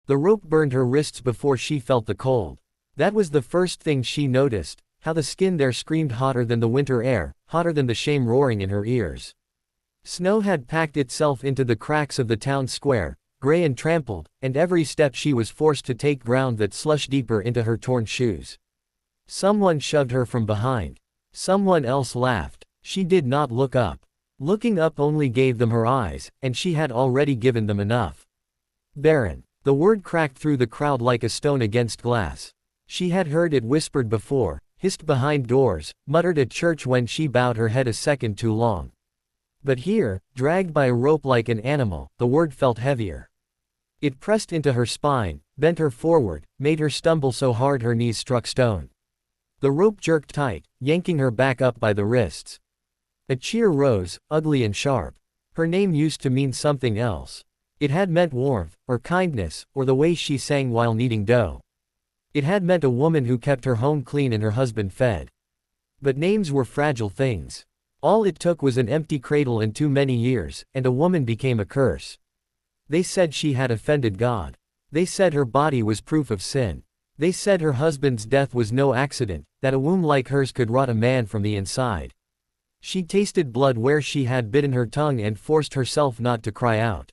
The rope burned her wrists before she felt the cold. That was the first thing she noticed, how the skin there screamed hotter than the winter air, hotter than the shame roaring in her ears. Snow had packed itself into the cracks of the town square, gray and trampled, and every step she was forced to take ground that slushed deeper into her torn shoes. Someone shoved her from behind. Someone else laughed. She did not look up. Looking up only gave them her eyes, and she had already given them enough. Barren. The word cracked through the crowd like a stone against glass. She had heard it whispered before, hissed behind doors, muttered at church when she bowed her head a second too long. But here, dragged by a rope like an animal, the word felt heavier. It pressed into her spine, bent her forward, made her stumble so hard her knees struck stone. The rope jerked tight, yanking her back up by the wrists. A cheer rose, ugly and sharp. Her name used to mean something else. It had meant warmth, or kindness, or the way she sang while kneading dough. It had meant a woman who kept her home clean and her husband fed. But names were fragile things. All it took was an empty cradle and too many years, and a woman became a curse. They said she had offended God. They said her body was proof of sin. They said her husband's death was no accident, that a womb like hers could rot a man from the inside. She tasted blood where she had bitten her tongue and forced herself not to cry out.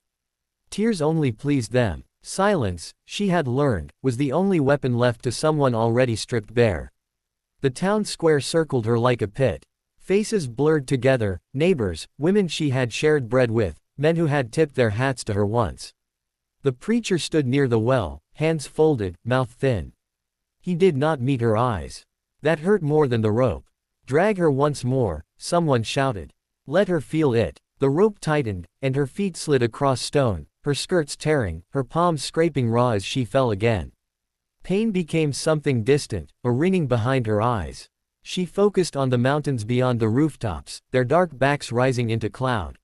Tears only pleased them. Silence, she had learned, was the only weapon left to someone already stripped bare. The town square circled her like a pit. Faces blurred together, neighbors, women she had shared bread with, men who had tipped their hats to her once. The preacher stood near the well, hands folded, mouth thin. He did not meet her eyes. That hurt more than the rope. Drag her once more, someone shouted. Let her feel it. The rope tightened, and her feet slid across stone, her skirts tearing, her palms scraping raw as she fell again. Pain became something distant, a ringing behind her eyes. She focused on the mountains beyond the rooftops, their dark backs rising into cloud.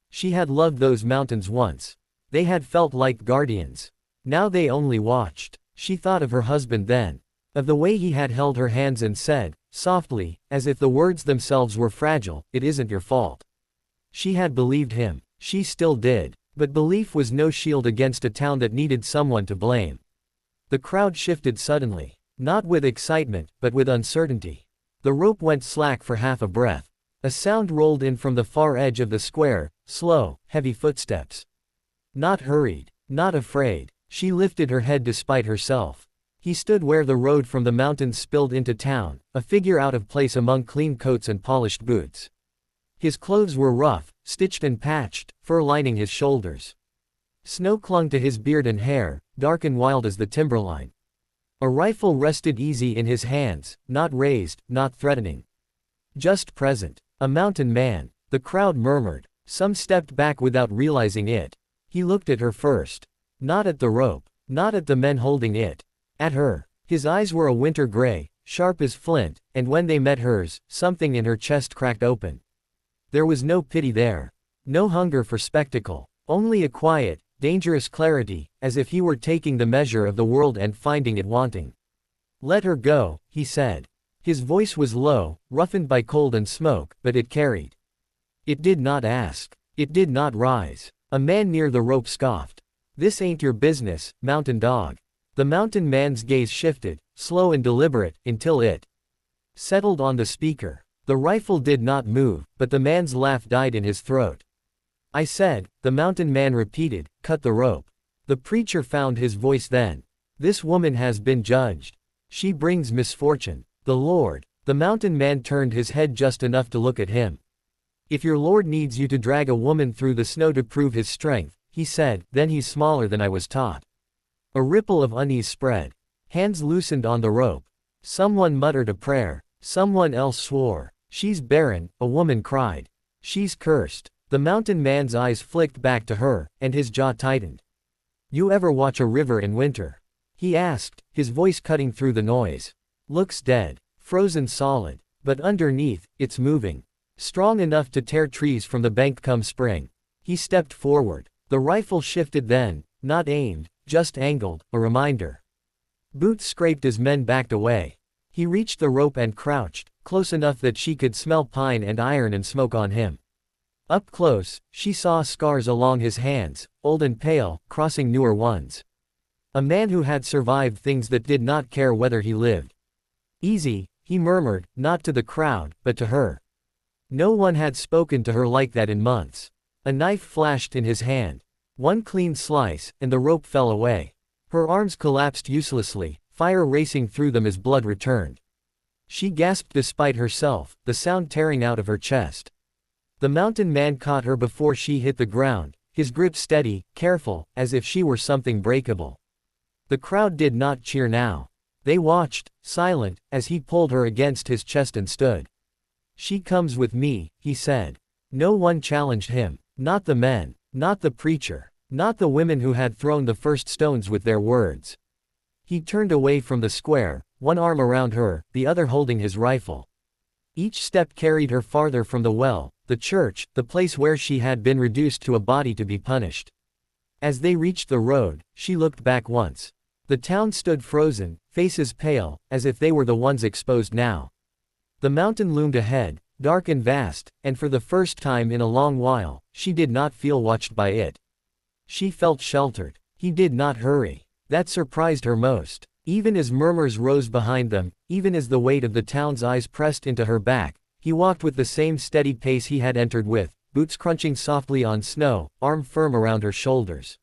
She had loved those mountains once. They had felt like guardians. Now they only watched. She thought of her husband then. Of the way he had held her hands and said, softly, as if the words themselves were fragile, "It isn't your fault." She had believed him. She still did. But belief was no shield against a town that needed someone to blame. The crowd shifted suddenly. Not with excitement, but with uncertainty. The rope went slack for half a breath. A sound rolled in from the far edge of the square, slow, heavy footsteps. Not hurried, not afraid. She lifted her head despite herself. He stood where the road from the mountains spilled into town, a figure out of place among clean coats and polished boots. His clothes were rough, stitched and patched, fur lining his shoulders. Snow clung to his beard and hair, dark and wild as the timberline. A rifle rested easy in his hands, not raised, not threatening. Just present. A mountain man. The crowd murmured. Some stepped back without realizing it. He looked at her first. Not at the rope. Not at the men holding it. At her. His eyes were a winter gray, sharp as flint, and when they met hers, something in her chest cracked open. There was no pity there. No hunger for spectacle. Only a quiet, dangerous clarity, as if he were taking the measure of the world and finding it wanting. Let her go, he said. His voice was low, roughened by cold and smoke, but it carried. It did not ask. It did not rise. A man near the rope scoffed. This ain't your business, mountain dog. The mountain man's gaze shifted, slow and deliberate, until it settled on the speaker. The rifle did not move, but the man's laugh died in his throat. I said, the mountain man repeated, cut the rope. The preacher found his voice then. This woman has been judged. She brings misfortune. The Lord. The mountain man turned his head just enough to look at him. If your Lord needs you to drag a woman through the snow to prove his strength, he said, then he's smaller than I was taught. A ripple of unease spread. Hands loosened on the rope. Someone muttered a prayer. Someone else swore. She's barren, a woman cried. She's cursed. The mountain man's eyes flicked back to her, and his jaw tightened. You ever watch a river in winter? He asked, his voice cutting through the noise. Looks dead. Frozen solid. But underneath, it's moving. Strong enough to tear trees from the bank come spring. He stepped forward. The rifle shifted then, not aimed, just angled, a reminder. Boots scraped as men backed away. He reached the rope and crouched, close enough that she could smell pine and iron and smoke on him. Up close, she saw scars along his hands, old and pale, crossing newer ones. A man who had survived things that did not care whether he lived. Easy, he murmured, not to the crowd, but to her. No one had spoken to her like that in months. A knife flashed in his hand. One clean slice, and the rope fell away. Her arms collapsed uselessly, fire racing through them as blood returned. She gasped despite herself, the sound tearing out of her chest. The mountain man caught her before she hit the ground, his grip steady, careful, as if she were something breakable. The crowd did not cheer now. They watched, silent, as he pulled her against his chest and stood. "She comes with me," he said. No one challenged him. Not the men. Not the preacher. Not the women who had thrown the first stones with their words. He turned away from the square, one arm around her, the other holding his rifle. Each step carried her farther from the well, the church, the place where she had been reduced to a body to be punished. As they reached the road, she looked back once. The town stood frozen, faces pale, as if they were the ones exposed now. The mountain loomed ahead, dark and vast, and for the first time in a long while, she did not feel watched by it. She felt sheltered. He did not hurry. That surprised her most. Even as murmurs rose behind them, even as the weight of the town's eyes pressed into her back, he walked with the same steady pace he had entered with, boots crunching softly on snow, arm firm around her shoulders.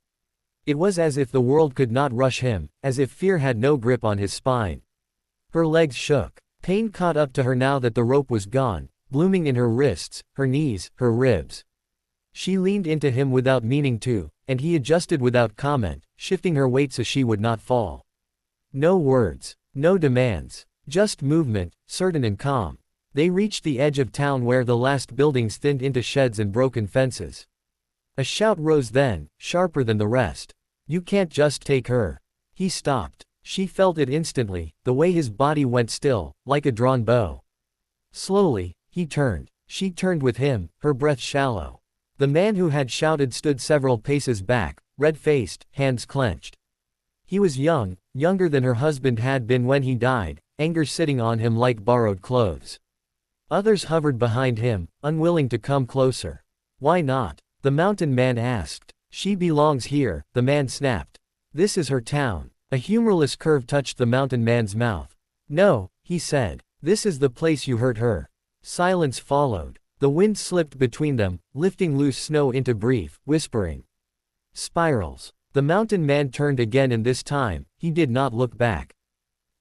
It was as if the world could not rush him, as if fear had no grip on his spine. Her legs shook. Pain caught up to her now that the rope was gone, blooming in her wrists, her knees, her ribs. She leaned into him without meaning to, and he adjusted without comment, shifting her weight so she would not fall. No words, no demands, just movement, certain and calm. They reached the edge of town where the last buildings thinned into sheds and broken fences. A shout rose then, sharper than the rest. "You can't just take her." He stopped. She felt it instantly, the way his body went still, like a drawn bow. Slowly, he turned. She turned with him, her breath shallow. The man who had shouted stood several paces back, red-faced, hands clenched. He was young, younger than her husband had been when he died, anger sitting on him like borrowed clothes. Others hovered behind him, unwilling to come closer. "Why not?" the mountain man asked. "She belongs here," the man snapped. "This is her town." A humorless curve touched the mountain man's mouth. "No," he said. "This is the place you hurt her." Silence followed. The wind slipped between them, lifting loose snow into brief, whispering spirals. The mountain man turned again, and this time, he did not look back.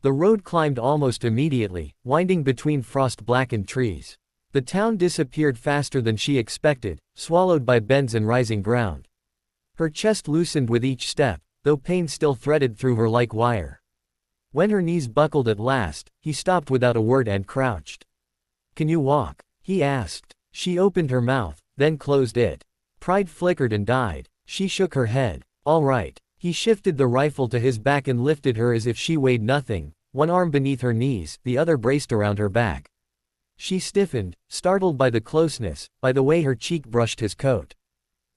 The road climbed almost immediately, winding between frost-blackened trees. The town disappeared faster than she expected, swallowed by bends and rising ground. Her chest loosened with each step, though pain still threaded through her like wire. When her knees buckled at last, he stopped without a word and crouched. "Can you walk?" he asked. She opened her mouth, then closed it. Pride flickered and died. She shook her head. "All right." He shifted the rifle to his back and lifted her as if she weighed nothing, one arm beneath her knees, the other braced around her back. She stiffened, startled by the closeness, by the way her cheek brushed his coat.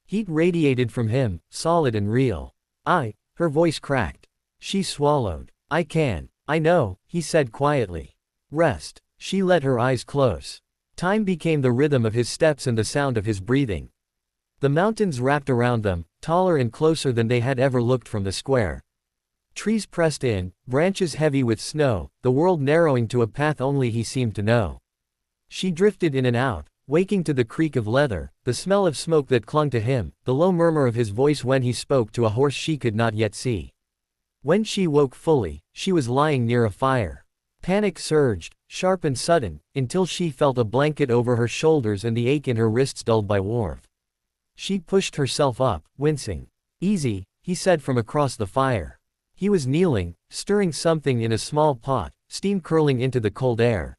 Heat radiated from him, solid and real. Her voice cracked. She swallowed. I know," he said quietly. "Rest." She let her eyes close. Time became the rhythm of his steps and the sound of his breathing. The mountains wrapped around them, taller and closer than they had ever looked from the square. Trees pressed in, branches heavy with snow, the world narrowing to a path only he seemed to know. She drifted in and out, waking to the creak of leather, the smell of smoke that clung to him, the low murmur of his voice when he spoke to a horse she could not yet see. When she woke fully, she was lying near a fire. Panic surged, sharp and sudden, until she felt a blanket over her shoulders and the ache in her wrists dulled by warmth. She pushed herself up, wincing. "Easy," he said from across the fire. He was kneeling, stirring something in a small pot, steam curling into the cold air.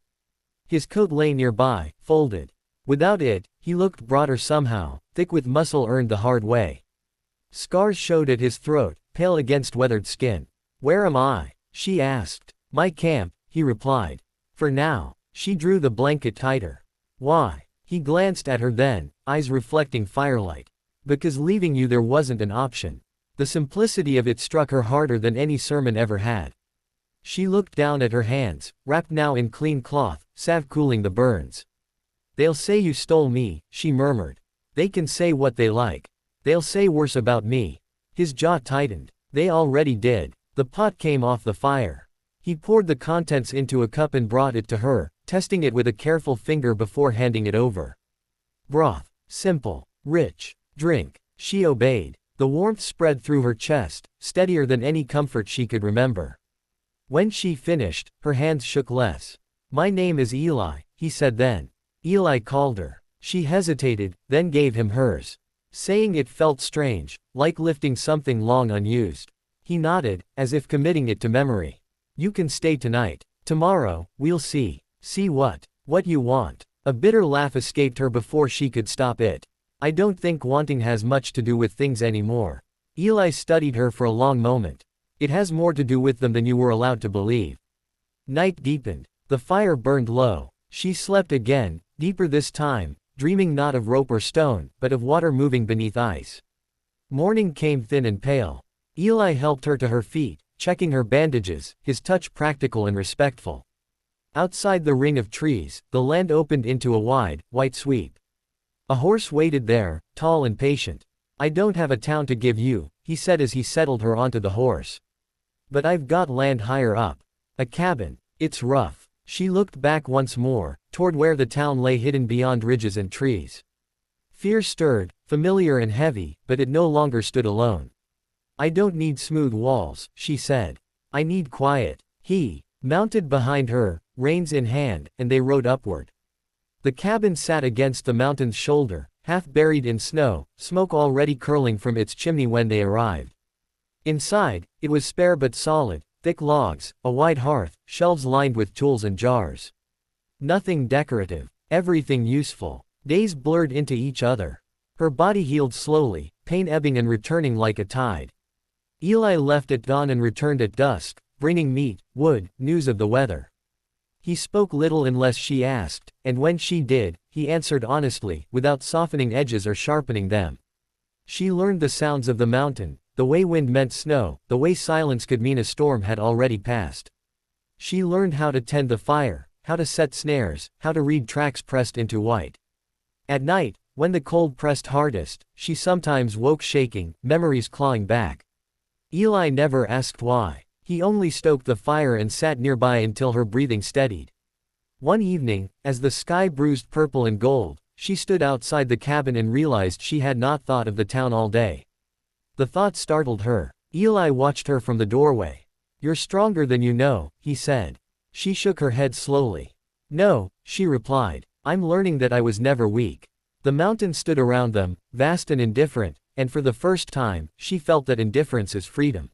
His coat lay nearby, folded. Without it, he looked broader somehow, thick with muscle earned the hard way. Scars showed at his throat, pale against weathered skin. "Where am I?" she asked. "My camp," he replied. "For now." She drew the blanket tighter. "Why?" He glanced at her then, eyes reflecting firelight. "Because leaving you there wasn't an option." The simplicity of it struck her harder than any sermon ever had. She looked down at her hands, wrapped now in clean cloth, salve cooling the burns. "They'll say you stole me," she murmured. "They can say what they like. They'll say worse about me." His jaw tightened. They already did. The pot came off the fire. He poured the contents into a cup and brought it to her, testing it with a careful finger before handing it over. Broth. Simple. Rich. Drink. She obeyed. The warmth spread through her chest, steadier than any comfort she could remember. When she finished, her hands shook less. "My name is Eli," he said then. Eli called her. She hesitated, then gave him hers. Saying it felt strange, like lifting something long unused. He nodded, as if committing it to memory. "You can stay tonight. Tomorrow, we'll see." "See what?" "What you want." A bitter laugh escaped her before she could stop it. "I don't think wanting has much to do with things anymore." Eli studied her for a long moment. "It has more to do with them than you were allowed to believe." Night deepened. The fire burned low. She slept again, deeper this time, dreaming not of rope or stone, but of water moving beneath ice. Morning came thin and pale. Eli helped her to her feet, checking her bandages, his touch practical and respectful. Outside the ring of trees, the land opened into a wide, white sweep. A horse waited there, tall and patient. "I don't have a town to give you," he said as he settled her onto the horse. "But I've got land higher up. A cabin. It's rough." She looked back once more, toward where the town lay hidden beyond ridges and trees. Fear stirred, familiar and heavy, but it no longer stood alone. "I don't need smooth walls," she said. "I need quiet." He mounted behind her, reins in hand, and they rode upward. The cabin sat against the mountain's shoulder, half buried in snow, smoke already curling from its chimney when they arrived. Inside, it was spare but solid, thick logs, a wide hearth, shelves lined with tools and jars. Nothing decorative, everything useful. Days blurred into each other. Her body healed slowly, pain ebbing and returning like a tide. Eli left at dawn and returned at dusk, bringing meat, wood, news of the weather. He spoke little unless she asked, and when she did, he answered honestly, without softening edges or sharpening them. She learned the sounds of the mountain, the way wind meant snow, the way silence could mean a storm had already passed. She learned how to tend the fire, how to set snares, how to read tracks pressed into white. At night, when the cold pressed hardest, she sometimes woke shaking, memories clawing back. Eli never asked why. He only stoked the fire and sat nearby until her breathing steadied. One evening, as the sky bruised purple and gold, she stood outside the cabin and realized she had not thought of the town all day. The thought startled her. Eli watched her from the doorway. "You're stronger than you know," he said. She shook her head slowly. "No," she replied. "I'm learning that I was never weak." The mountain stood around them, vast and indifferent, and for the first time, she felt that indifference is freedom.